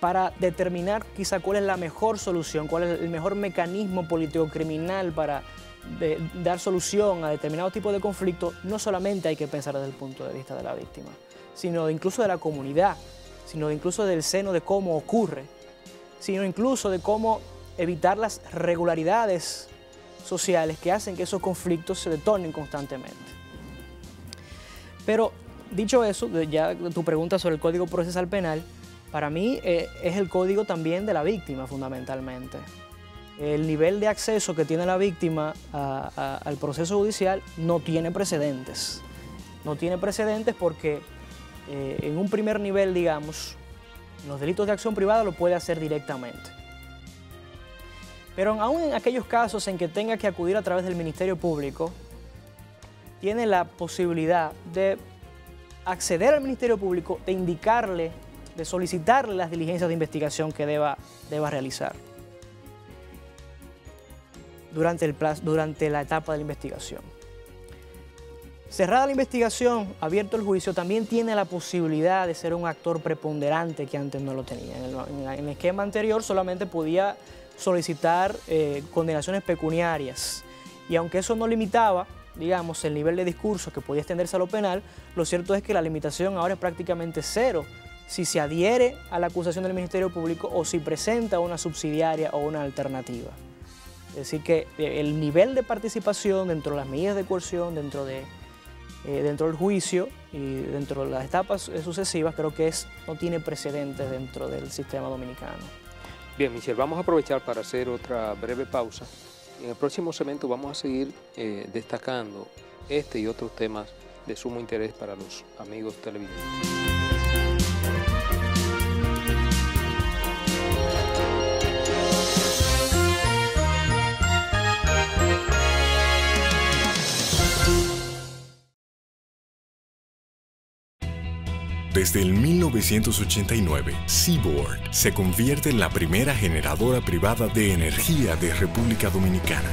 para determinar quizá cuál es la mejor solución, cuál es el mejor mecanismo político-criminal para dar solución a determinado tipo de conflicto, no solamente hay que pensar desde el punto de vista de la víctima, sino incluso de la comunidad, sino incluso del seno de cómo ocurre, sino incluso de cómo evitar las regularidades sociales que hacen que esos conflictos se detonen constantemente. Pero dicho eso, ya tu pregunta sobre el Código Procesal Penal, para mí es el código también de la víctima fundamentalmente. El nivel de acceso que tiene la víctima al proceso judicial no tiene precedentes. No tiene precedentes porque en un primer nivel, digamos, los delitos de acción privada lo puede hacer directamente. Pero aún en aquellos casos en que tenga que acudir a través del Ministerio Público, tiene la posibilidad de acceder al Ministerio Público, de indicarle, de solicitarle las diligencias de investigación que deba realizar durante la etapa de la investigación. Cerrada la investigación, abierto el juicio, también tiene la posibilidad de ser un actor preponderante que antes no lo tenía. En el esquema anterior solamente podía solicitar condenaciones pecuniarias y aunque eso no limitaba, digamos, el nivel de discurso que podía extenderse a lo penal, lo cierto es que la limitación ahora es prácticamente cero si se adhiere a la acusación del Ministerio Público o si presenta una subsidiaria o una alternativa. Es decir, que el nivel de participación dentro de las medidas de coerción, dentro del juicio y dentro de las etapas sucesivas, creo que no tiene precedentes dentro del sistema dominicano. Bien, Michelle, vamos a aprovechar para hacer otra breve pausa. En el próximo segmento vamos a seguir destacando este y otros temas de sumo interés para los amigos televidentes. Desde el 1989, Seaboard se convierte en la primera generadora privada de energía de República Dominicana.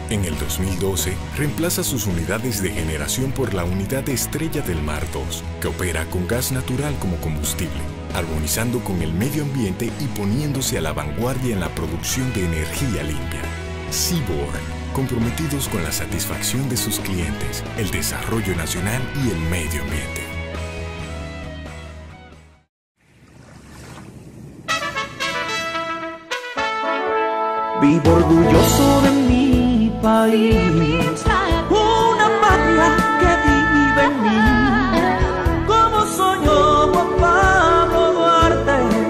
En el 2012, reemplaza sus unidades de generación por la unidad Estrella del Mar 2, que opera con gas natural como combustible, armonizando con el medio ambiente y poniéndose a la vanguardia en la producción de energía limpia. Seaboard, comprometidos con la satisfacción de sus clientes, el desarrollo nacional y el medio ambiente. Vivo orgulloso de mi país, una patria que vive en mí, como soñó Juan Pablo Duarte.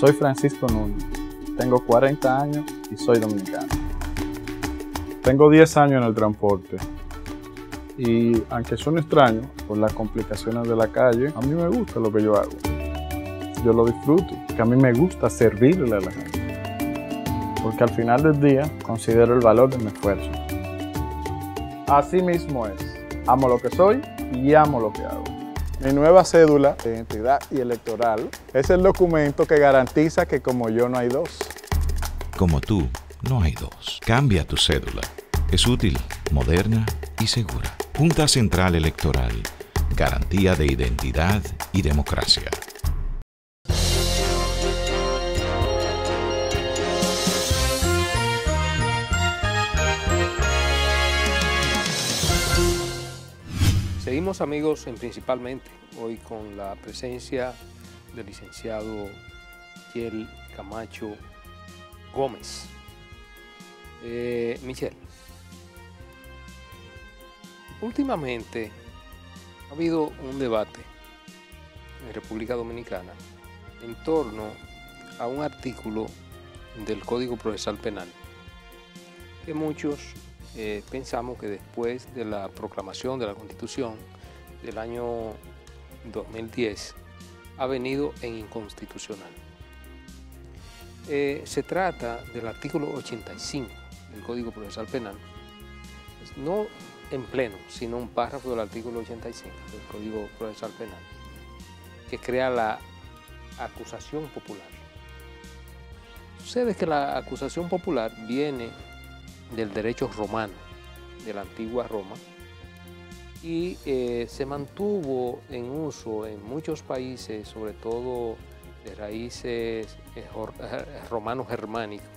Soy Francisco Núñez, tengo 40 años y soy dominicano. Tengo 10 años en el transporte y aunque suene extraño por las complicaciones de la calle, a mí me gusta lo que yo hago. Yo lo disfruto, que a mí me gusta servirle a la gente, porque al final del día considero el valor de mi esfuerzo. Así mismo es, amo lo que soy y amo lo que hago. Mi nueva cédula de identidad y electoral es el documento que garantiza que como yo no hay dos. Como tú, no hay dos. Cambia tu cédula. Es útil, moderna y segura. Junta Central Electoral. Garantía de identidad y democracia. Seguimos, amigos, principalmente hoy con la presencia del licenciado Michel Camacho Gómez. Michel, últimamente ha habido un debate en República Dominicana en torno a un artículo del Código Procesal Penal que muchos pensamos que después de la proclamación de la Constitución del año 2010 ha venido en inconstitucional. Se trata del artículo 85 del Código Procesal Penal, no en pleno, sino un párrafo del artículo 85 del Código Procesal Penal, que crea la acusación popular. Sucede que la acusación popular viene del derecho romano, de la antigua Roma, y se mantuvo en uso en muchos países, sobre todo de raíces romano-germánicos,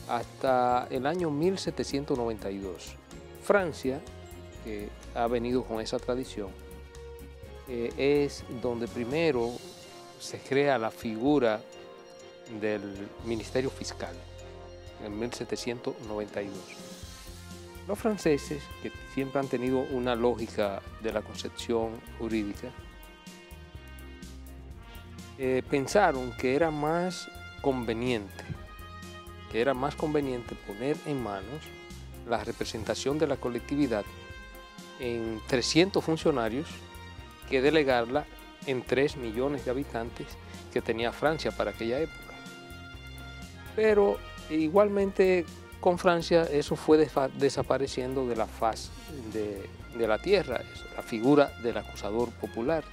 hasta el año 1792. Francia, que ha venido con esa tradición, es donde primero se crea la figura del Ministerio Fiscal, en 1792. Los franceses, que siempre han tenido una lógica de la concepción jurídica, pensaron que era más conveniente poner en manos la representación de la colectividad en 300 funcionarios que delegarla en 3 millones de habitantes que tenía Francia para aquella época. Pero igualmente con Francia eso fue desapareciendo de la faz de la tierra. La figura del acusador popular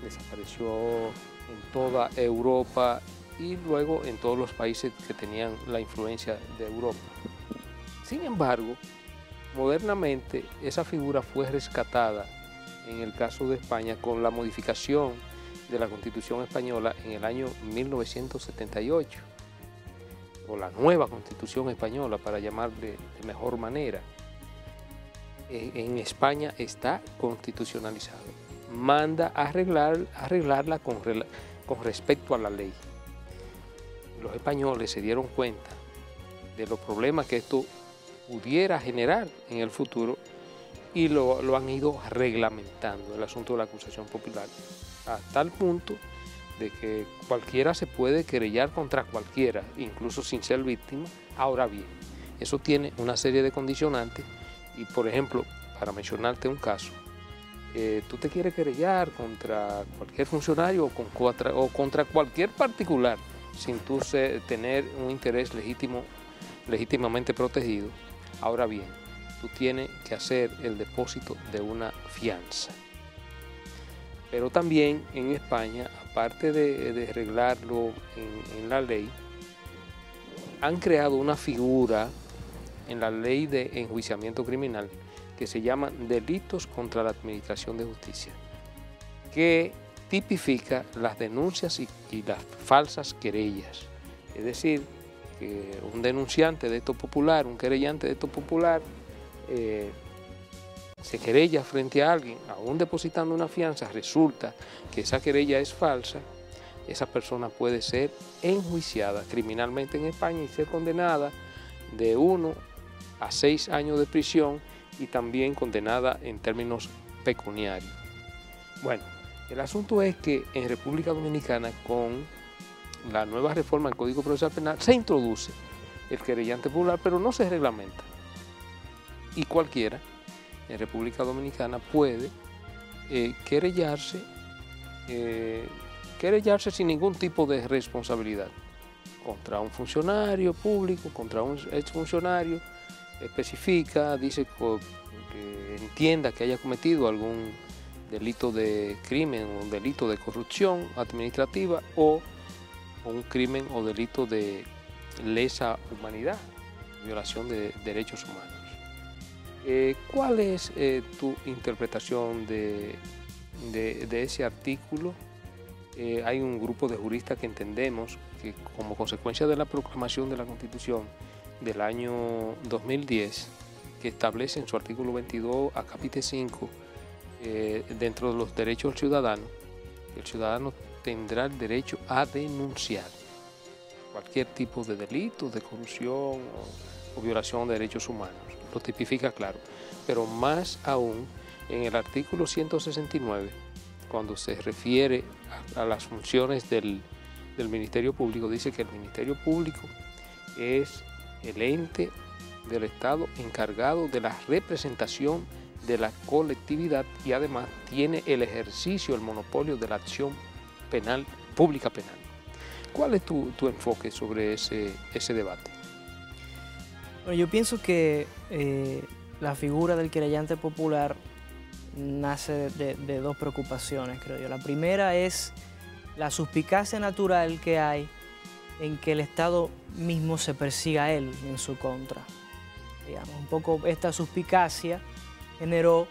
desapareció en toda Europa y luego en todos los países que tenían la influencia de Europa. Sin embargo, modernamente esa figura fue rescatada en el caso de España con la modificación de la Constitución española en el año 1978. O la nueva Constitución española, para llamarle de mejor manera. En España está constitucionalizado. Manda a arreglarla con respecto a la ley. Los españoles se dieron cuenta de los problemas que esto pudiera generar en el futuro y lo han ido reglamentando, el asunto de la acusación popular, a tal punto de que cualquiera se puede querellar contra cualquiera, incluso sin ser víctima. Ahora bien, eso tiene una serie de condicionantes y, por ejemplo, para mencionarte un caso, tú te quieres querellar contra cualquier funcionario o contra cualquier particular sin tú tener un interés legítimamente protegido. Ahora bien, tú tienes que hacer el depósito de una fianza. Pero también en España, aparte de arreglarlo en la ley, han creado una figura en la ley de enjuiciamiento criminal que se llama delitos contra la administración de justicia, que tipifica las denuncias y las falsas querellas. Es decir, que un denunciante de esto popular, un querellante de esto popular, se querella frente a alguien, aún depositando una fianza, resulta que esa querella es falsa, esa persona puede ser enjuiciada criminalmente en España y ser condenada de 1 a 6 años de prisión y también condenada en términos pecuniarios. Bueno, el asunto es que en República Dominicana, con la nueva reforma del Código Procesal Penal se introduce el querellante popular, pero no se reglamenta. Y cualquiera en República Dominicana puede querellarse sin ningún tipo de responsabilidad contra un funcionario público, contra un exfuncionario, especifica, dice que entienda que haya cometido algún delito de crimen o un delito de corrupción administrativa o un crimen o delito de lesa humanidad, violación de derechos humanos. ¿Cuál es tu interpretación de ese artículo? Hay un grupo de juristas que entendemos que como consecuencia de la proclamación de la Constitución del año 2010, que establece en su artículo 22 a capítulo 5, dentro de los derechos del ciudadano, el ciudadano tendrá el derecho a denunciar cualquier tipo de delito, de corrupción o violación de derechos humanos. Lo tipifica claro, pero más aún en el artículo 169, cuando se refiere a las funciones del Ministerio Público, dice que el Ministerio Público es el ente del Estado encargado de la representación de la colectividad y además tiene el ejercicio, el monopolio de la acción penal, pública penal. ¿Cuál es tu enfoque sobre ese debate? Bueno, yo pienso que la figura del querellante popular nace de dos preocupaciones, creo yo. La primera es la suspicacia natural que hay en que el Estado mismo se persiga a él en su contra. Digamos, un poco esta suspicacia generó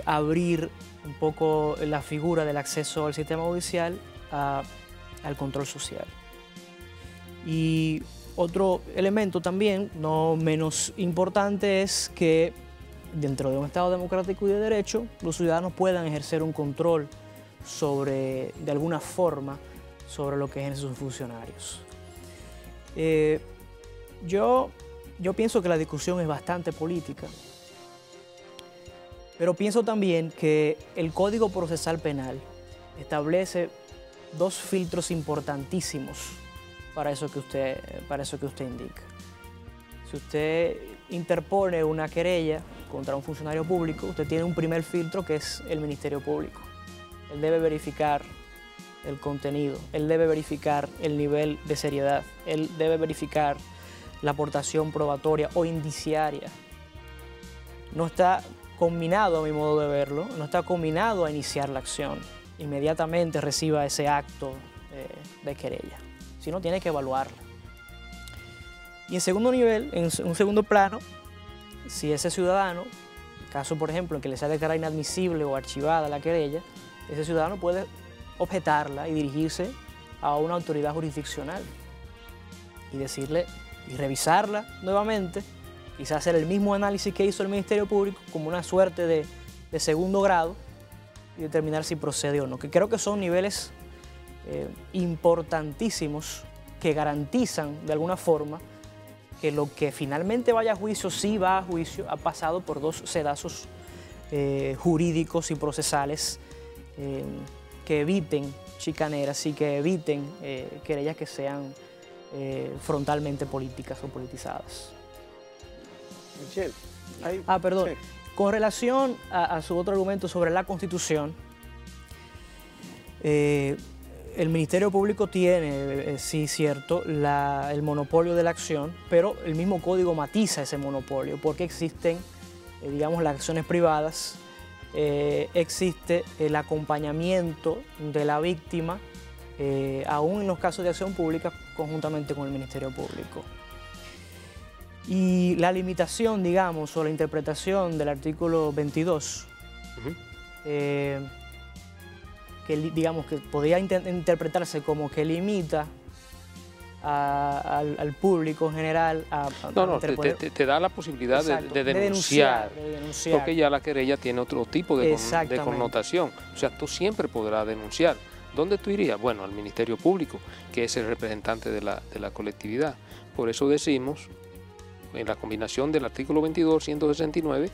abrir un poco la figura del acceso al sistema judicial al control social. Y otro elemento también, no menos importante, es que dentro de un Estado democrático y de derecho, los ciudadanos puedan ejercer un control sobre, de alguna forma, sobre lo que ejercen sus funcionarios. Yo pienso que la discusión es bastante política, pero pienso también que el Código Procesal Penal establece dos filtros importantísimos para eso que usted indica. Si usted interpone una querella contra un funcionario público, usted tiene un primer filtro que es el Ministerio Público. Él debe verificar el contenido, él debe verificar el nivel de seriedad, él debe verificar la aportación probatoria o indiciaria. No está combinado, a mi modo de verlo, no está combinado a iniciar la acción. Inmediatamente reciba ese acto de querella, sino tiene que evaluarla. Y en segundo nivel, en un segundo plano, si ese ciudadano, caso por ejemplo en que le sea declarada inadmisible o archivada la querella, ese ciudadano puede objetarla y dirigirse a una autoridad jurisdiccional y decirle y revisarla nuevamente, quizás hacer el mismo análisis que hizo el Ministerio Público como una suerte de segundo grado y determinar si procede o no, que creo que son niveles importantísimos que garantizan de alguna forma que lo que finalmente vaya a juicio, sí va a juicio, ha pasado por dos sedazos jurídicos y procesales que eviten chicaneras y que eviten querellas que sean frontalmente políticas o politizadas. Michelle, perdón. Sí. Con relación a su otro argumento sobre la Constitución, el Ministerio Público tiene, sí, cierto, el monopolio de la acción, pero el mismo código matiza ese monopolio porque existen, digamos, las acciones privadas, existe el acompañamiento de la víctima, aún en los casos de acción pública, conjuntamente con el Ministerio Público. Y la limitación, digamos, o la interpretación del artículo 22, que digamos que podría interpretarse como que limita al público en general a te da la posibilidad de denunciar, porque ya la querella tiene otro tipo de connotación. O sea, tú siempre podrás denunciar. ¿Dónde tú irías? Bueno, al Ministerio Público, que es el representante de la colectividad. Por eso decimos, en la combinación del artículo 22, 169,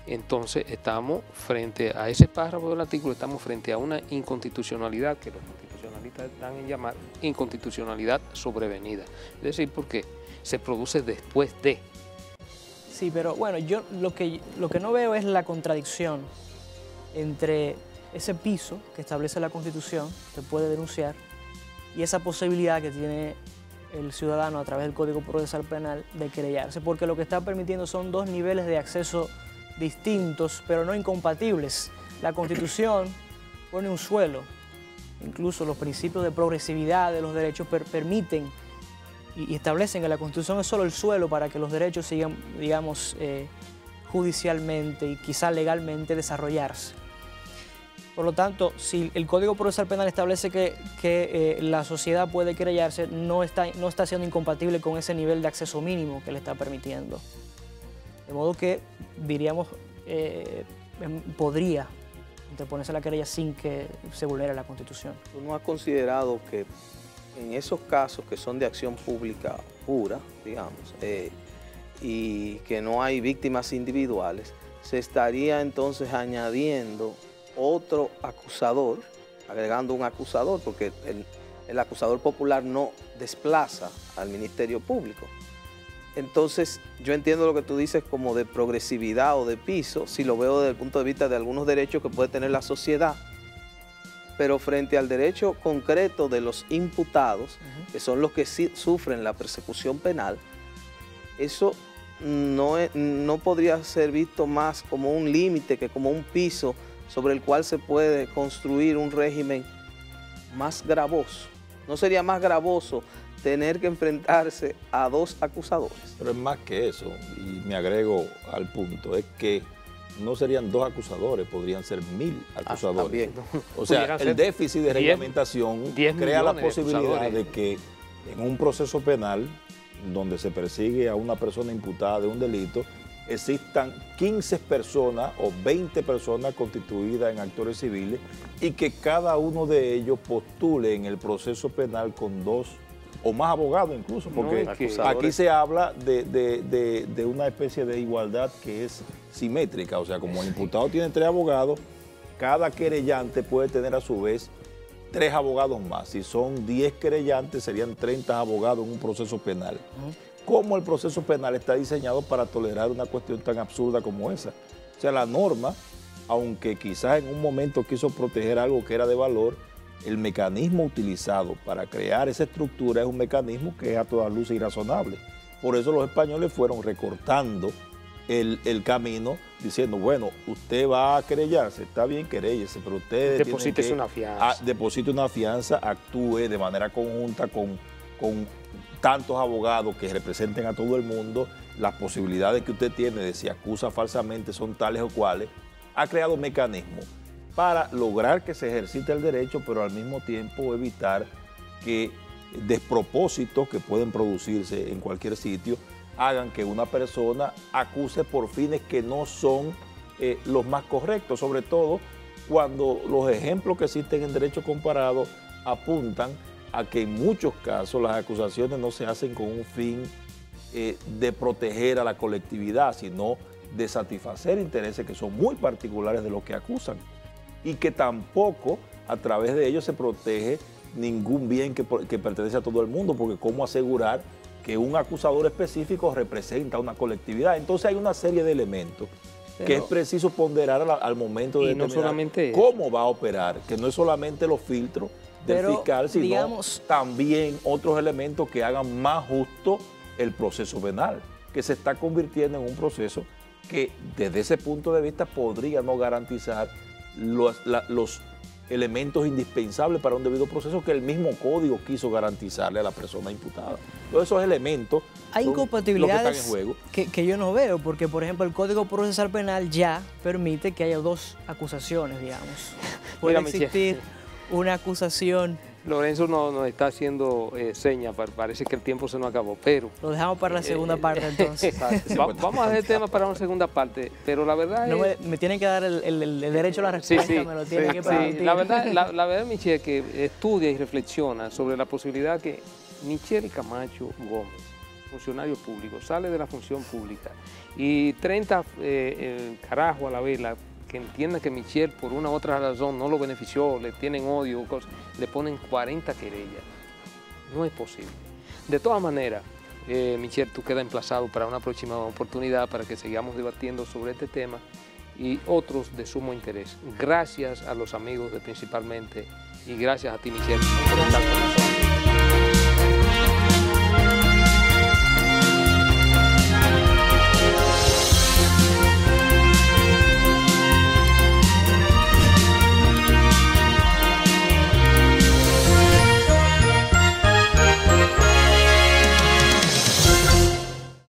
entonces estamos frente a ese párrafo del artículo, estamos frente a una inconstitucionalidad que los constitucionalistas dan en llamar inconstitucionalidad sobrevenida. Es decir, porque se produce después de. Sí, pero bueno, yo lo que no veo es la contradicción entre ese piso que establece la Constitución, que puede denunciar, y esa posibilidad que tiene el ciudadano a través del Código Procesal Penal de querellarse, porque lo que está permitiendo son dos niveles de acceso distintos, pero no incompatibles. La Constitución pone un suelo, incluso los principios de progresividad de los derechos permiten y establecen que la Constitución es solo el suelo para que los derechos sigan, digamos, judicialmente y quizá legalmente desarrollarse. Por lo tanto, si el Código Procesal Penal establece que la sociedad puede querellarse, no está siendo incompatible con ese nivel de acceso mínimo que le está permitiendo. De modo que, diríamos, podría interponerse la querella sin que se vulnere la Constitución. ¿Tú no has considerado que en esos casos que son de acción pública pura, digamos, y que no hay víctimas individuales, se estaría entonces añadiendo otro acusador, agregando un acusador, porque el acusador popular no desplaza al Ministerio Público? Entonces, yo entiendo lo que tú dices como de progresividad o de piso, si lo veo desde el punto de vista de algunos derechos que puede tener la sociedad, pero frente al derecho concreto de los imputados, que son los que sí sufren la persecución penal, eso no podría ser visto más como un límite que como un piso sobre el cual se puede construir un régimen más gravoso. ¿No sería más gravoso tener que enfrentarse a dos acusadores? Pero es más que eso, y me agrego al punto, es que no serían dos acusadores, podrían ser 1000 acusadores. O sea, el déficit de reglamentación crea la posibilidad de que en un proceso penal donde se persigue a una persona imputada de un delito, existan 15 personas o 20 personas constituidas en actores civiles y que cada uno de ellos postule en el proceso penal con 2 o más abogados incluso, porque aquí se habla de una especie de igualdad que es simétrica, o sea, como el imputado tiene 3 abogados, cada querellante puede tener a su vez 3 abogados más. Si son 10 querellantes, serían 30 abogados en un proceso penal. ¿Cómo el proceso penal está diseñado para tolerar una cuestión tan absurda como esa? O sea, la norma, aunque quizás en un momento quiso proteger algo que era de valor, el mecanismo utilizado para crear esa estructura es un mecanismo que es a todas luces irrazonable. Por eso los españoles fueron recortando el camino diciendo, bueno, usted va a querellarse, está bien, queréllese, pero usted deposite una fianza. Deposite una fianza, actúe de manera conjunta con tantos abogados que representen a todo el mundo. Las posibilidades que usted tiene de si acusa falsamente son tales o cuales. Ha creado mecanismos para lograr que se ejercite el derecho, pero al mismo tiempo evitar que despropósitos que pueden producirse en cualquier sitio hagan que una persona acuse por fines que no son los más correctos, sobre todo cuando los ejemplos que existen en derecho comparado apuntan a que en muchos casos las acusaciones no se hacen con un fin de proteger a la colectividad, sino de satisfacer intereses que son muy particulares de los que acusan, y que tampoco a través de ellos se protege ningún bien que pertenece a todo el mundo, porque ¿cómo asegurar que un acusador específico representa a una colectividad? Entonces hay una serie de elementos que es preciso ponderar al momento de determinar cómo va a operar, que no es solamente los filtros del fiscal, sino también otros elementos que hagan más justo el proceso penal, que se está convirtiendo en un proceso que desde ese punto de vista podría no garantizar los elementos indispensables para un debido proceso que el mismo código quiso garantizarle a la persona imputada. Todos esos elementos hay incompatibilidades que están en juego. Que yo no veo, porque por ejemplo el Código Procesal Penal ya permite que haya 2 acusaciones, digamos. Puede existir una acusación. Lorenzo nos está haciendo señas, parece que el tiempo se nos acabó, pero... Lo dejamos para la segunda parte entonces. Vamos a dejar el tema para una segunda parte, pero la verdad es... Me tienen que dar el derecho a la respuesta, me lo tienen que permitir. La verdad, Michel, que estudia y reflexiona sobre la posibilidad que Michel Camacho Gómez, funcionario público, sale de la función pública y 30 carajos a la vela que entienda que Michel por una u otra razón no lo benefició, le tienen odio, le ponen 40 querellas. No es posible. De todas maneras, Michel, tú quedas emplazado para una próxima oportunidad para que sigamos debatiendo sobre este tema y otros de sumo interés. Gracias a los amigos de Principalmente y gracias a ti, Michel, por estar con nosotros.